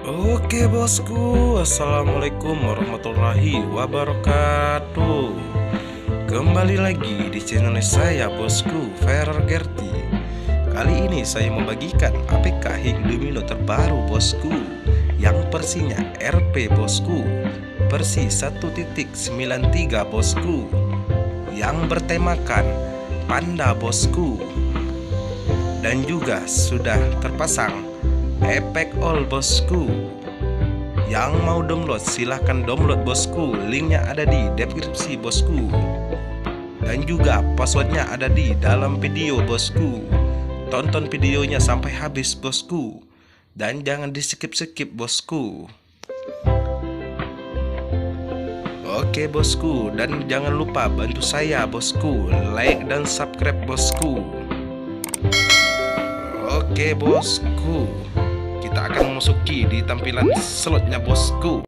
Oke bosku, assalamualaikum warahmatullahi wabarakatuh. Kembali lagi di channel saya bosku, Ferel Gherty. Kali ini saya membagikan APK hing domino terbaru bosku, yang versinya RP bosku, versi 1.93 bosku, yang bertemakan Panda bosku. Dan juga sudah terpasang efek all bosku. Yang mau download silahkan download bosku, linknya ada di deskripsi bosku. Dan juga passwordnya ada di dalam video bosku. Tonton videonya sampai habis bosku, dan jangan di skip bosku. Oke bosku, dan jangan lupa bantu saya bosku, like dan subscribe bosku. Oke bosku, kita akan memasuki di tampilan slotnya bosku.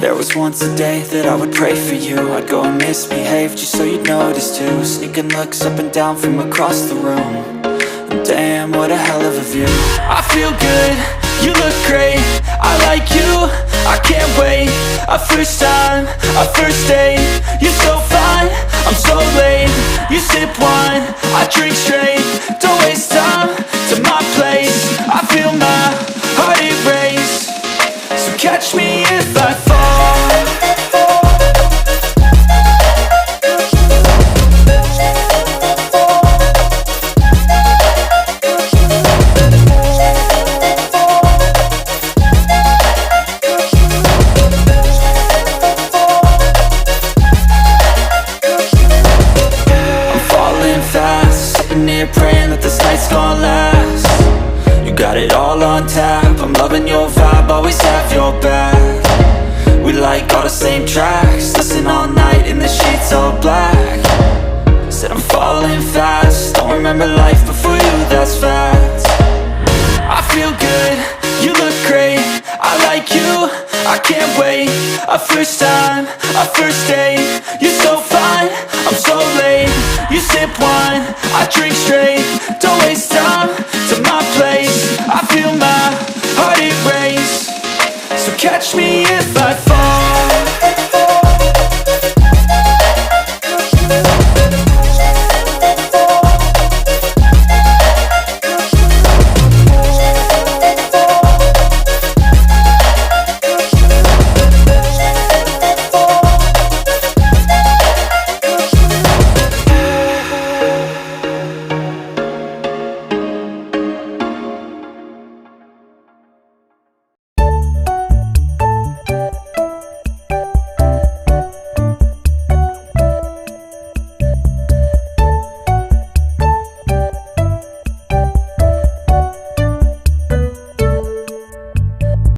There was once a day that I would pray for you. I'd go and misbehave just so you'd notice too. Sneaking looks up and down from across the room. And damn, what a hell of a view. I feel good, you look great, I like you, I can't wait. A first time, a first date. You're so fine, I'm so late. You sip wine, I drink straight. Don't waste time to my place. I feel my heart erase. So catch me if I fall. Praying that this night's gonna last. You got it all on tap, I'm loving your vibe, always have your back. We like all the same tracks, listen all night in the sheets all black. Said I'm falling fast, don't remember life before you, that's fact. I feel good, you look great, I like you, I can't wait. A first time, a first date. You're so fine, I'm so late. You sip wine, I drink straight. Don't waste time to my place. I feel my heart erase. So catch me if I fall.